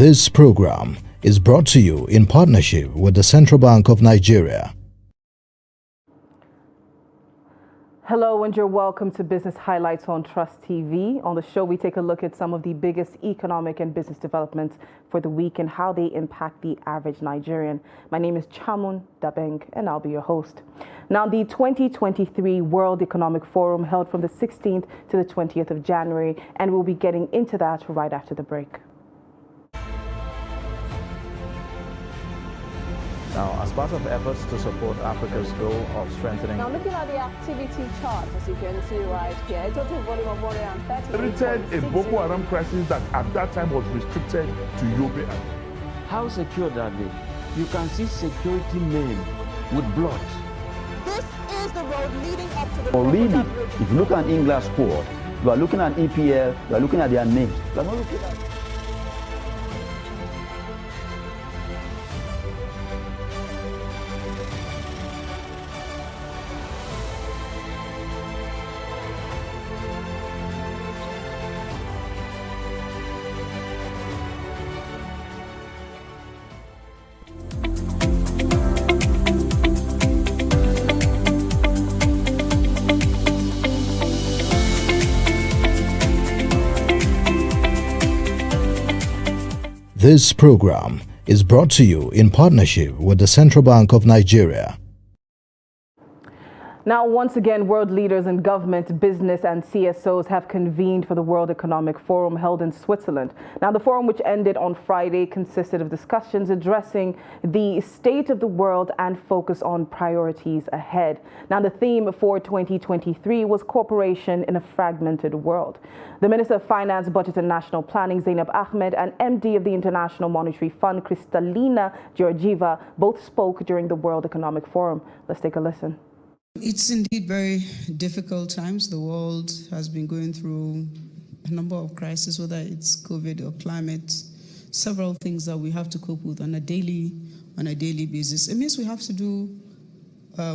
This program is brought to you in partnership with the Central Bank of Nigeria. Hello and you're welcome to Business Highlights on Trust TV. On the show, we take a look at some of the biggest economic and business developments for the week and how they impact the average Nigerian. My name is Chamun Dabeng and I'll be your host. Now, the 2023 World Economic Forum held from the 16th to the 20th of January, and we'll be getting into that right after the break. Now, as part of efforts to support Africa's goal of strengthening... Now, looking at the activity chart, as you can see right here, a total volume of 130... Created a Boko Haram crisis that at that time was restricted to Yobe. How secure are they? You can see security men with blood. This is the road leading up to the... Or really, if you look at English squad, you are looking at EPL, you are looking at their names. You are not looking at... This program is brought to you in partnership with the Central Bank of Nigeria. Now, once again, world leaders in government, business and CSOs have convened for the World Economic Forum held in Switzerland. Now, the forum, which ended on Friday, consisted of discussions addressing the state of the world and focus on priorities ahead. Now, the theme for 2023 was cooperation in a fragmented world. The Minister of Finance, Budget and National Planning, Zainab Ahmed, and MD of the International Monetary Fund, Kristalina Georgieva, both spoke during the World Economic Forum. Let's take a listen. It's indeed very difficult times. The world has been going through a number of crises, whether it's COVID or climate, several things that we have to cope with on a daily basis. It means we have to do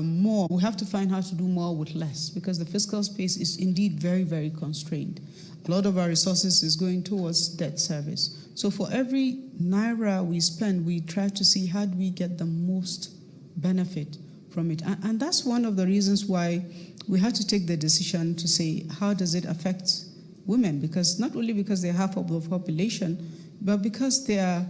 more. We have to find how to do more with less, because the fiscal space is indeed very, very constrained. A lot of our resources is going towards debt service. So for every naira we spend, we try to see how do we get the most benefit from it. And that's one of the reasons why we had to take the decision to say, how does it affect women? Because not only because they're half of the population, but because they are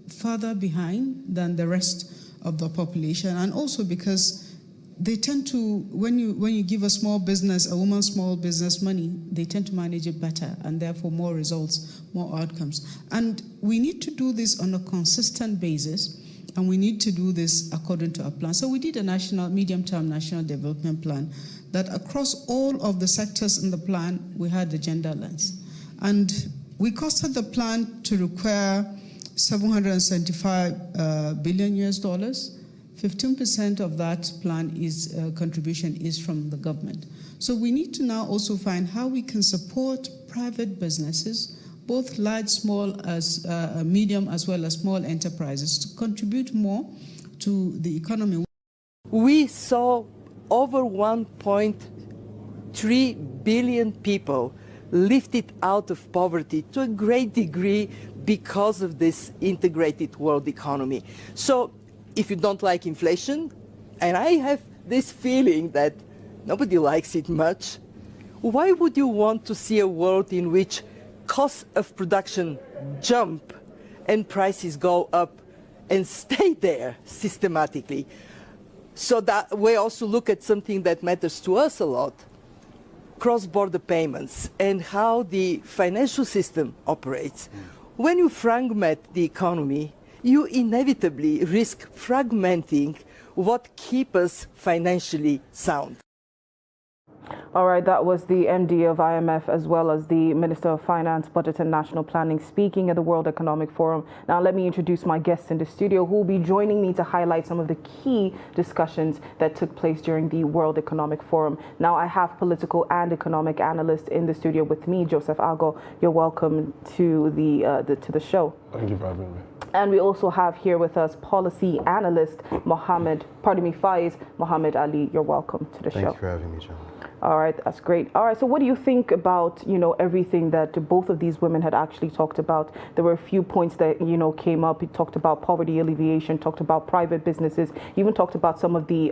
further behind than the rest of the population, and also because they tend to, when you give a small business, a woman small business money, they tend to manage it better, and therefore more results, more outcomes. And we need to do this on a consistent basis, and we need to do this according to our plan. So we did a medium-term national development plan that across all of the sectors in the plan, we had the gender lens. And we costed the plan to require $775 billion US. 15% of that plan is contribution is from the government. So we need to now also find how we can support private businesses, both large, small, as medium, as well as small enterprises, to contribute more to the economy. We saw over 1.3 billion people lifted out of poverty to a great degree because of this integrated world economy. So if you don't like inflation, and I have this feeling that nobody likes it much, why would you want to see a world in which costs of production jump and prices go up and stay there systematically? So that we also look at something that matters to us a lot, cross-border payments and how the financial system operates. When you fragment the economy, you inevitably risk fragmenting what keeps us financially sound. All right, that was the MD of IMF as well as the Minister of Finance, Budget and National Planning speaking at the World Economic Forum. Now, let me introduce my guests in the studio who will be joining me to highlight some of the key discussions that took place during the World Economic Forum. Now, I have political and economic analysts in the studio with me. Joseph Ago, you're welcome to the show. Thank you for having me. And we also have here with us policy analyst Faiz Mohammed Ali. You're welcome to the show. Thank you for having me, John. All right, that's great. All right, so what do you think about, everything that both of these women had actually talked about? There were a few points that, came up. You talked about poverty alleviation, talked about private businesses, you even talked about some of the,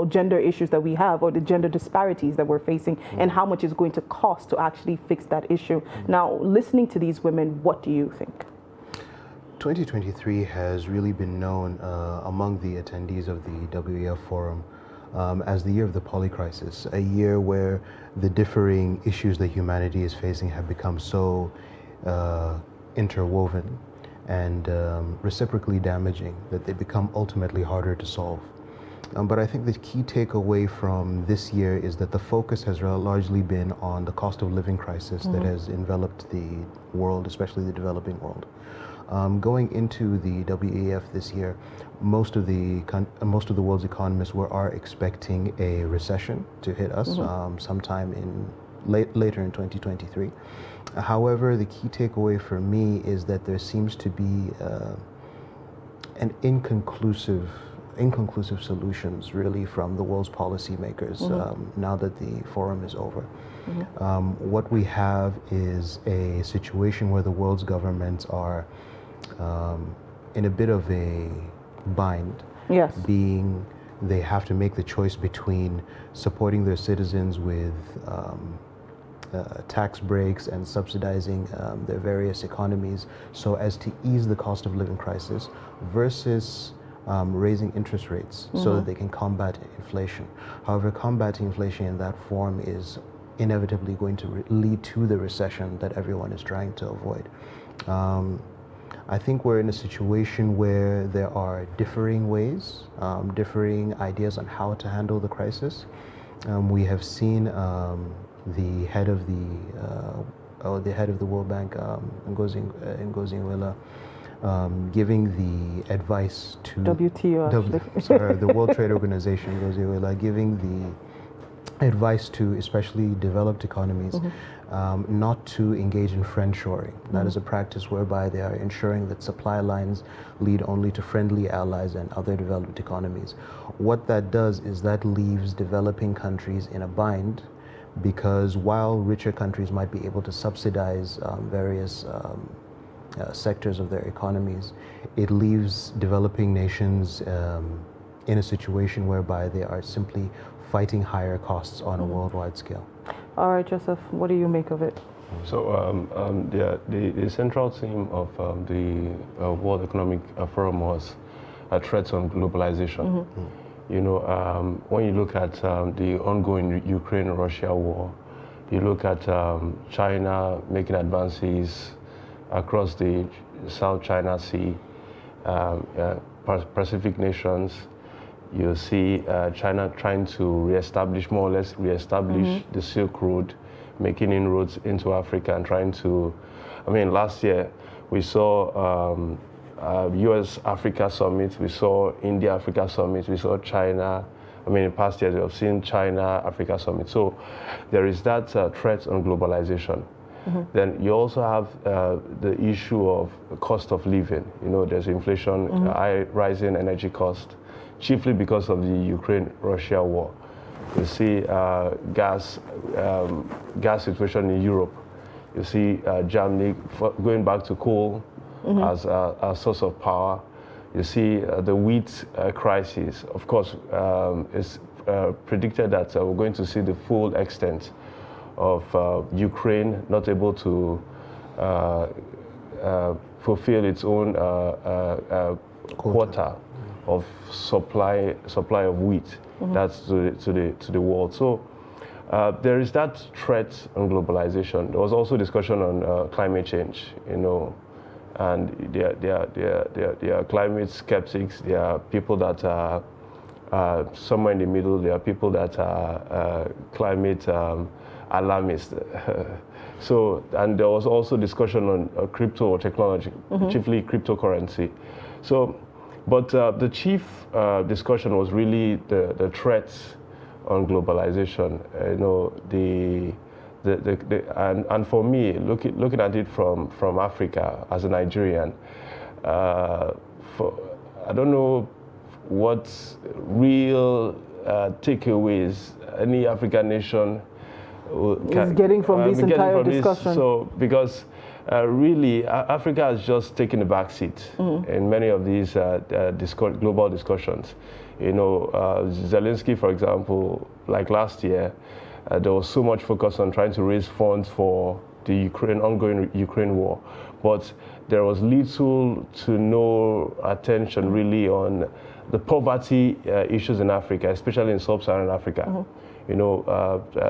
gender issues that we have, or the gender disparities that we're facing, and how much it's going to cost to actually fix that issue. Now, listening to these women, what do you think? 2023 has really been known among the attendees of the WEF Forum as the year of the polycrisis, a year where the differing issues that humanity is facing have become so interwoven and reciprocally damaging that they become ultimately harder to solve. But I think the key takeaway from this year is that the focus has largely been on the cost of living crisis that has enveloped the world, especially the developing world. Going into the WEF this year, most of the world's economists are expecting a recession to hit us sometime later in 2023. However, the key takeaway for me is that there seems to be an inconclusive solutions really from the world's policymakers now that the forum is over. What we have is a situation where the world's governments are in a bit of a bind, being they have to make the choice between supporting their citizens with tax breaks and subsidizing their various economies so as to ease the cost of living crisis versus raising interest rates so that they can combat inflation. However, combating inflation in that form is inevitably going to lead to the recession that everyone is trying to avoid. I think we're in a situation where there are differing ways, differing ideas on how to handle the crisis. We have seen the head of the World Bank, Ngozi Iweala, giving the advice to WTO, the World Trade Organization, Ngozi Iweala, giving the advice to especially developed economies not to engage in friendshoring. That is a practice whereby they are ensuring that supply lines lead only to friendly allies and other developed economies. What that does is that leaves developing countries in a bind, because while richer countries might be able to subsidize various sectors of their economies, it leaves developing nations in a situation whereby they are simply fighting higher costs on a worldwide scale. All right, Joseph, what do you make of it? So the central theme of the World Economic Forum was threats on globalization. You know, when you look at the ongoing Ukraine-Russia war, you look at China making advances across the South China Sea, Pacific nations. You see China trying to more or less reestablish the Silk Road, making inroads into Africa and trying to, last year we saw US-Africa Summit, we saw India-Africa Summit, we saw China. In past years we have seen China-Africa Summit. So there is that threat on globalization. Then you also have the issue of cost of living. You know, there's inflation, rising energy cost, chiefly because of the Ukraine-Russia war. You see gas situation in Europe. You see Germany going back to coal as a source of power. You see the wheat crisis. Of course, it's predicted that we're going to see the full extent of Ukraine not able to fulfill its own quota of supply of wheat. That's to the world. So there is that threat on globalization. There was also discussion on climate change. You know, and there are climate skeptics. There are people that are somewhere in the middle. There are people that are climate alarmist. So, and there was also discussion on crypto technology, chiefly cryptocurrency. So, but the chief discussion was really the threats on globalization. You know, and for me, looking at it from Africa as a Nigerian, I don't know what real takeaways any African nation is getting from this entire discussion. So because really, Africa has just taken a back seat in many of these global discussions. You know, Zelensky, for example, like last year, there was so much focus on trying to raise funds for the ongoing Ukraine war, but there was little to no attention really on the poverty issues in Africa, especially in sub-Saharan Africa. You know,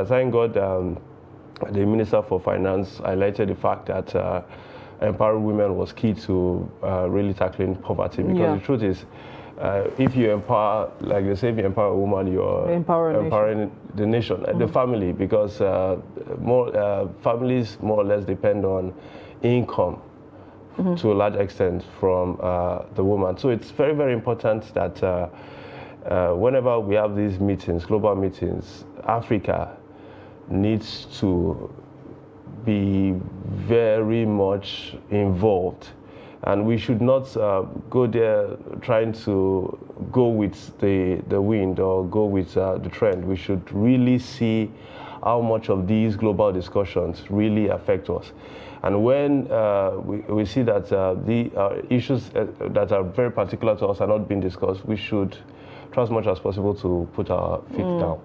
thank God the Minister for Finance highlighted the fact that empowering women was key to really tackling poverty, because the truth is, if you empower, like they say, if you empower a woman, you're empowering the nation, the family, because families more or less depend on income to a large extent from the woman. So it's very, very important that whenever we have these meetings, global meetings, Africa needs to be very much involved. And we should not go there trying to go with the wind or go with the trend. We should really see how much of these global discussions really affect us. And when we see that the issues that are very particular to us are not being discussed, we should try as much as possible to put our feet down.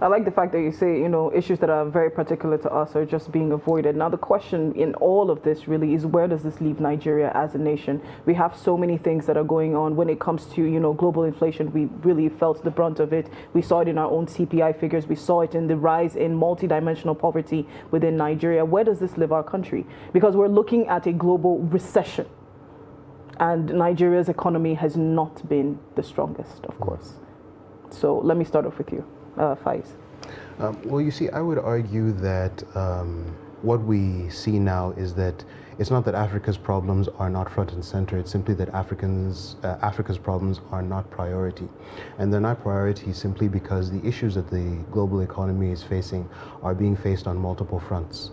I like the fact that you say, you know, issues that are very particular to us are just being avoided. Now, the question in all of this really is, where does this leave Nigeria as a nation? We have so many things that are going on when it comes to, you know, global inflation. We really felt the brunt of it. We saw it in our own CPI figures. We saw it in the rise in multidimensional poverty within Nigeria. Where does this leave our country? Because we're looking at a global recession. And Nigeria's economy has not been the strongest, of course. So let me start off with you, Faiz. Well, you see, I would argue that what we see now is that it's not that Africa's problems are not front and center, it's simply that Africa's problems are not priority. And they're not priority simply because the issues that the global economy is facing are being faced on multiple fronts.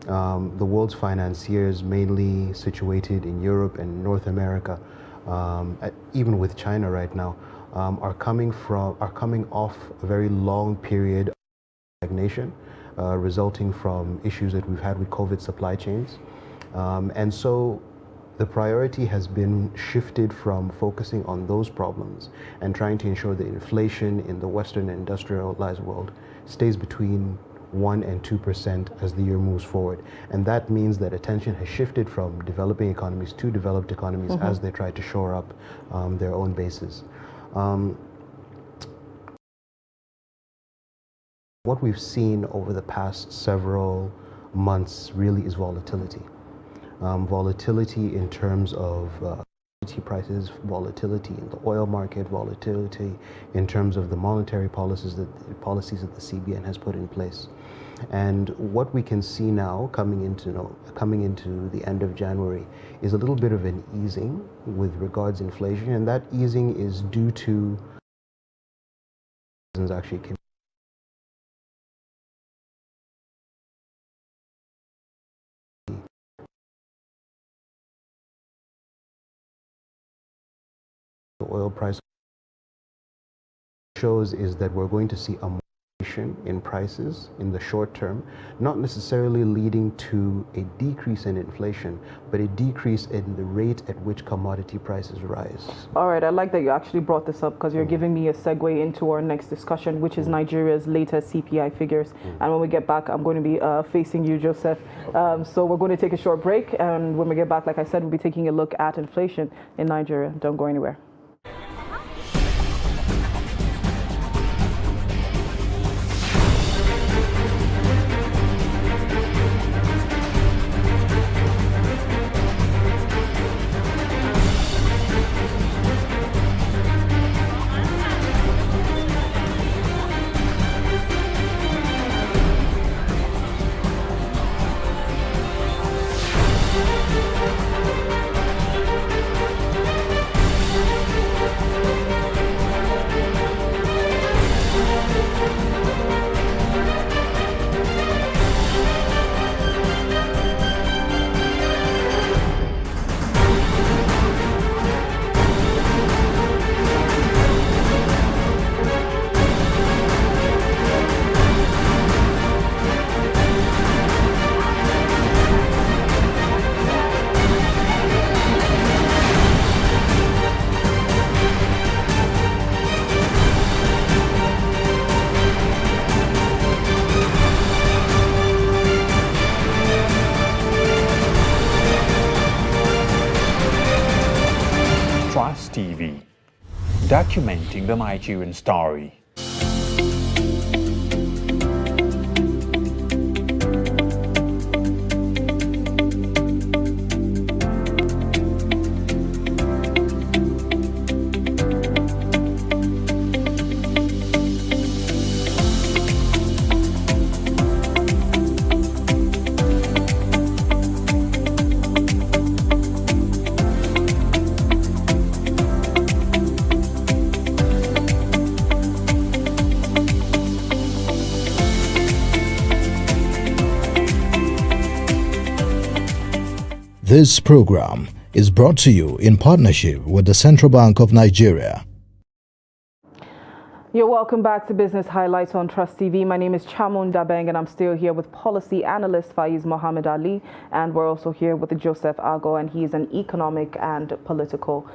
The world's financiers, mainly situated in Europe and North America, even with China right now, are coming off a very long period of stagnation, resulting from issues that we've had with COVID supply chains. And so the priority has been shifted from focusing on those problems and trying to ensure that inflation in the Western industrialized world stays between 1% and 2% as the year moves forward. And that means that attention has shifted from developing economies to developed economies as they try to shore up their own bases. What we've seen over the past several months really is volatility. Volatility in terms of prices, volatility in the oil market, volatility in terms of the monetary policies that the CBN has put in place. And what we can see now coming into the end of January is a little bit of an easing with regards to inflation, and that easing is due to actually the oil price shows is that we're going to see a moderation in prices in the short term, not necessarily leading to a decrease in inflation, but a decrease in the rate at which commodity prices rise. All right, I like that you actually brought this up because you're giving me a segue into our next discussion, which is Nigeria's latest CPI figures. And when we get back, I'm going to be facing you, Joseph. So we're going to take a short break, and when we get back, like I said, we'll be taking a look at inflation in Nigeria. Don't go anywhere. documenting the Nigerian story. This program is brought to you in partnership with the Central Bank of Nigeria. You're welcome back to Business Highlights on Trust TV. My name is Chamun Dabeng and I'm still here with policy analyst Faiz Mohammed Ali, and we're also here with Joseph Ago, and he's an economic and political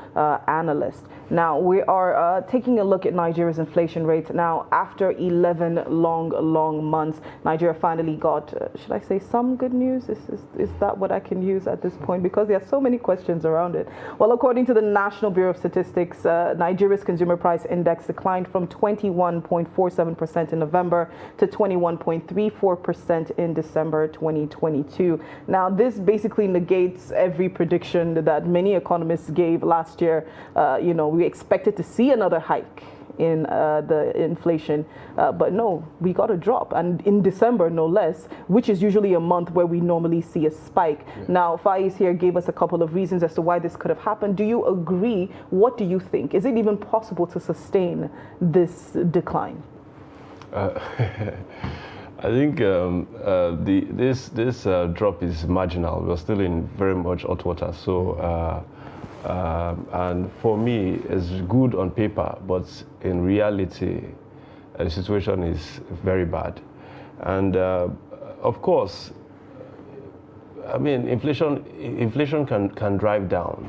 analyst. Now, we are taking a look at Nigeria's inflation rate. Now, after 11 long months, Nigeria finally got, should I say, some good news? Is that what I can use at this point? Because there are so many questions around it. Well, according to the National Bureau of Statistics, Nigeria's consumer price index declined from 21.47% in November to 21.34% in December 2022. Now, this basically negates every prediction that many economists gave last year. We expected to see another hike in the inflation, but no, we got a drop, and in December no less, which is usually a month where we normally see a spike. Yeah. Now, Faiz here gave us a couple of reasons as to why this could have happened. Do you agree? What do you think? Is it even possible to sustain this decline? I think this drop is marginal. We're still in very much hot water, so. And for me, it's good on paper, but in reality, the situation is very bad. And of course, I mean, inflation can drive down,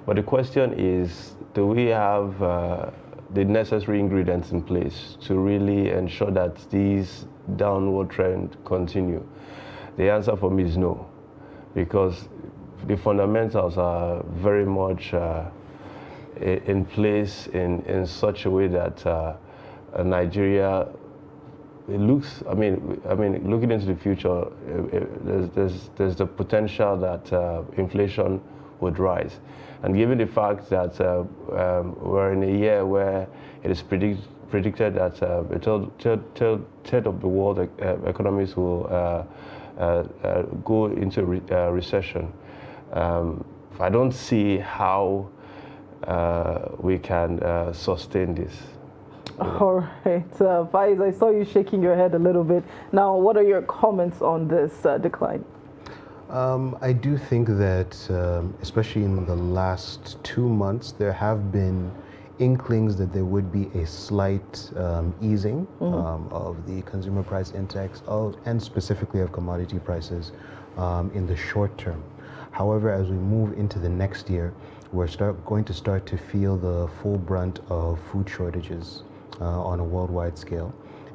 but the question is, do we have the necessary ingredients in place to really ensure that these downward trend continue? The answer for me is no, because the fundamentals are very much in place in such a way that Nigeria, it looks, I mean, looking into the future, there's the potential that inflation would rise. And given the fact that we're in a year where it is predicted that a third of the world economies will go into recession, I don't see how we can sustain this. All right, Faiz, I saw you shaking your head a little bit. Now, what are your comments on this decline? I do think that, especially in the last 2 months, there have been inklings that there would be a slight easing of the consumer price index and specifically of commodity prices in the short term. However, as we move into the next year, we're going to start to feel the full brunt of food shortages on a worldwide scale.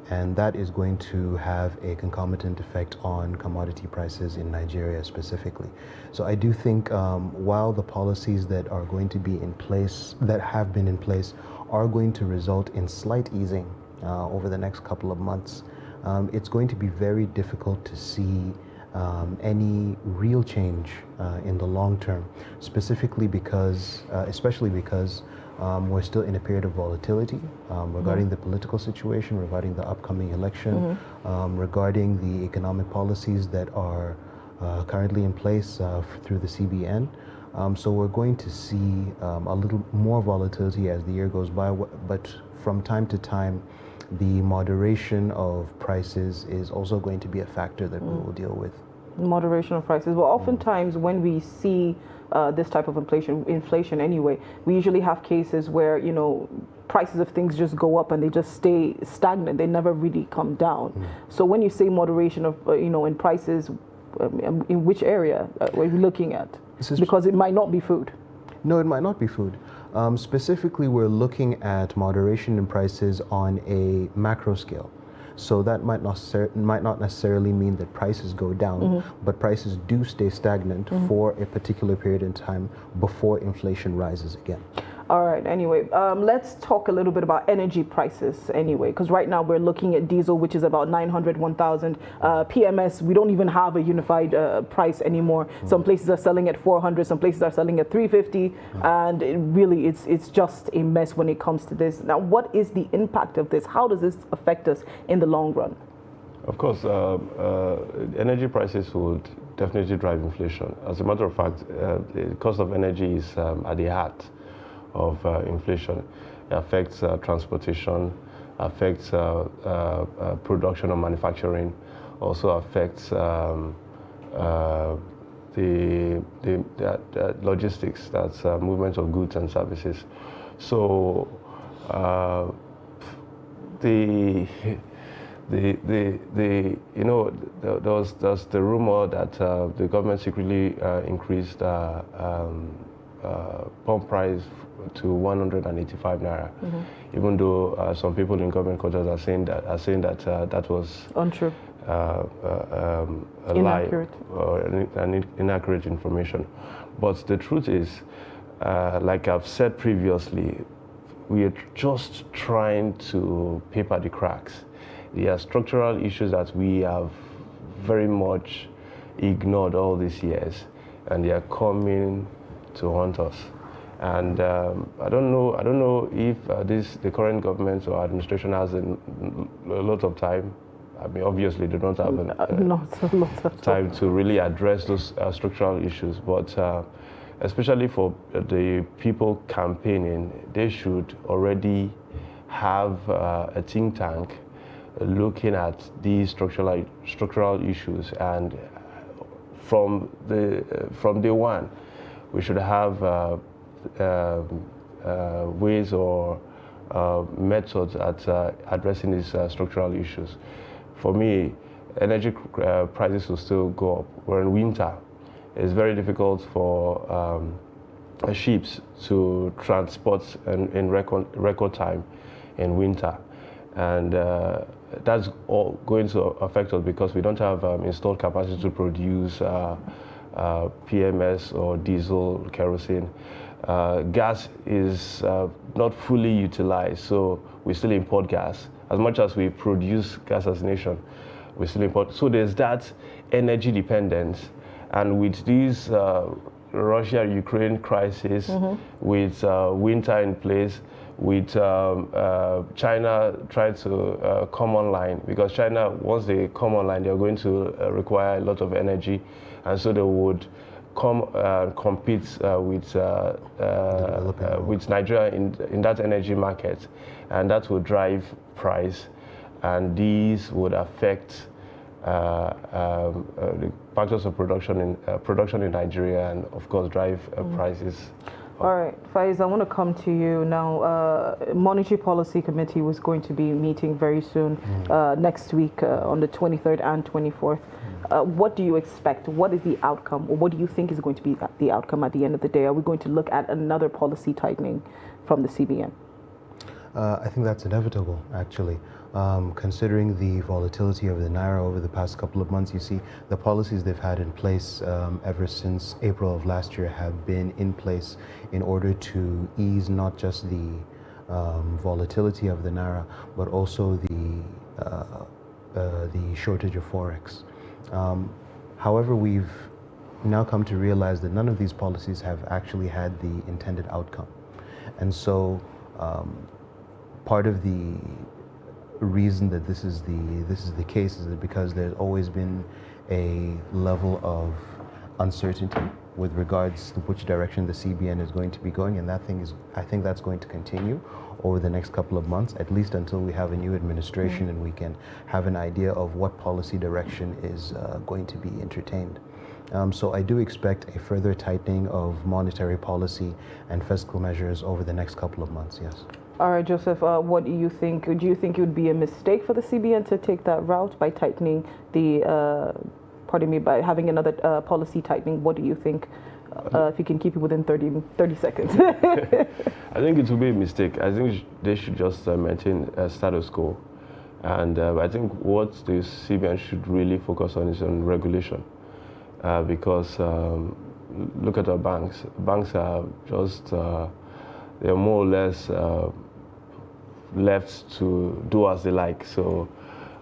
And that is going to have a concomitant effect on commodity prices in Nigeria specifically. So I do think while the policies that are going to be in place, that have been in place, are going to result in slight easing over the next couple of months, it's going to be very difficult to see any real change in the long term, especially because we're still in a period of volatility regarding the political situation, regarding the upcoming election, regarding the economic policies that are currently in place through the CBN. So we're going to see a little more volatility as the year goes by, but from time to time, the moderation of prices is also going to be a factor that we will deal with. Moderation of prices. Well, oftentimes when we see this type of inflation anyway, we usually have cases where, prices of things just go up and they just stay stagnant. They never really come down. So when you say moderation of, in prices, in which area are we looking at? Because it might not be food. No, it might not be food. Specifically, we're looking at moderation in prices on a macro scale. So that might not necessarily mean that prices go down, but prices do stay stagnant for a particular period in time before inflation rises again. All right, anyway, let's talk a little bit about energy prices anyway, because right now we're looking at diesel, which is about 900, 1,000. PMS, we don't even have a unified price anymore. Some places are selling at 400, some places are selling at 350, and it's just a mess when it comes to this. Now, what is the impact of this? How does this affect us in the long run? Of course, energy prices would definitely drive inflation. As a matter of fact, the cost of energy is at the heart of inflation. It affects transportation, affects production and manufacturing, also affects the logistics, that's movement of goods and services. So there was the rumor that the government secretly increased pump price to 185 naira, even though some people in government quarters are saying that that was untrue, a inaccurate, lie or an inaccurate information. But the truth is, like I've said previously, we are just trying to paper the cracks. There are structural issues that we have very much ignored all these years, and they are coming to haunt us. And I don't know if the current government or administration has a lot of time. I mean, obviously they don't have not a lot of time to really address those structural issues. But especially for the people campaigning, they should already have a think tank looking at these structural issues, and from day one, we should have ways or methods at addressing these structural issues. For me, energy prices will still go up. We're in winter. It's very difficult for ships to transport in record time in winter, and that's all going to affect us because we don't have installed capacity to produce PMS or diesel, kerosene. Gas is not fully utilized, so we still import gas. As much as we produce gas as a nation, we still import. So there's that energy dependence, and with these Russia-Ukraine crisis, with winter in place, with China trying to come online, because China, once they come online, they're going to require a lot of energy, and so they would compete with Nigeria in that energy market, and that would drive price, and these would affect the factors of production in Nigeria, and of course drive prices. All right, Faiz, I want to come to you now. Monetary Policy Committee was going to be meeting very soon, next week on the 23rd and 24th. What do you expect? What is the outcome, or what do you think is going to be the outcome at the end of the day? Are we going to look at another policy tightening from the CBN? I think that's inevitable, actually. Considering the volatility of the Naira over the past couple of months, you see the policies they've had in place ever since April of last year have been in place in order to ease not just the volatility of the Naira, but also the shortage of Forex. However, we've now come to realize that none of these policies have actually had the intended outcome. And so part of the reason that this is the case is that because there's always been a level of uncertainty with regards to which direction the CBN is going to be going, and I think that's going to continue over the next couple of months, at least until we have a new administration and we can have an idea of what policy direction is going to be entertained. So I do expect a further tightening of monetary policy and fiscal measures over the next couple of months, yes. All right, Joseph, what do you think? Do you think it would be a mistake for the CBN to take that route by tightening by having another policy tightening? What do you think? If you can keep it within 30 seconds. I think it will be a mistake. I think they should just maintain a status quo. And I think what the CBN should really focus on is on regulation. Because look at our banks. Banks are just they're more or less left to do as they like. So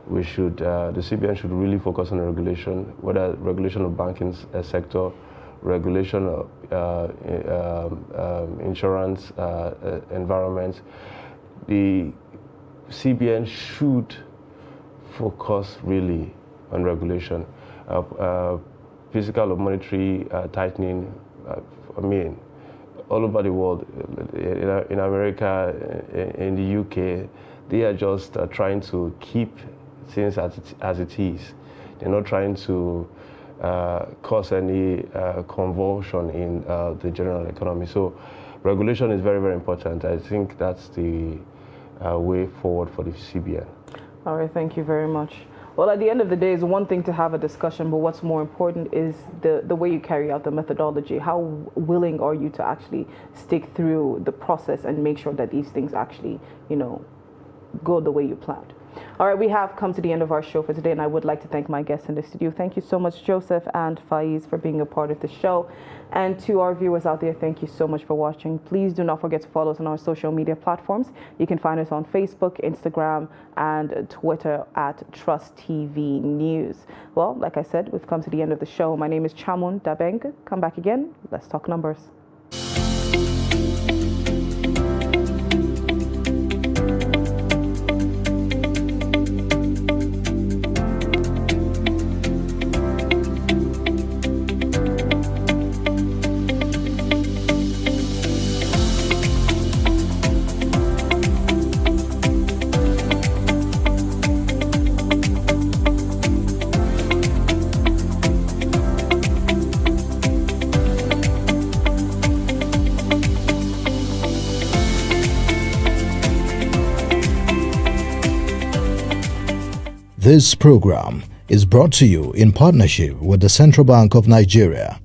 we should, the CBN should really focus on regulation, whether regulation of banking sector, regulation of insurance environment. The CBN should focus really on regulation. Fiscal or monetary tightening, I mean, all over the world, in America, in the UK, they are just trying to keep things as it is. They're not trying to cause any convulsion in the general economy. So regulation is very, very important. I think that's the way forward for the CBN. All right, thank you very much. Well, at the end of the day, it's one thing to have a discussion, but what's more important is the way you carry out the methodology. How willing are you to actually stick through the process and make sure that these things actually, go the way you planned? All right, we have come to the end of our show for today, and I would like to thank my guests in the studio. Thank you so much, Joseph and Faiz, for being a part of the show. And to our viewers out there, thank you so much for watching. Please do not forget to follow us on our social media platforms. You can find us on Facebook, Instagram, and Twitter at Trust TV News. Well, like I said, we've come to the end of the show. My name is Chamun Dabeng. Come back again. Let's talk numbers. This program is brought to you in partnership with the Central Bank of Nigeria.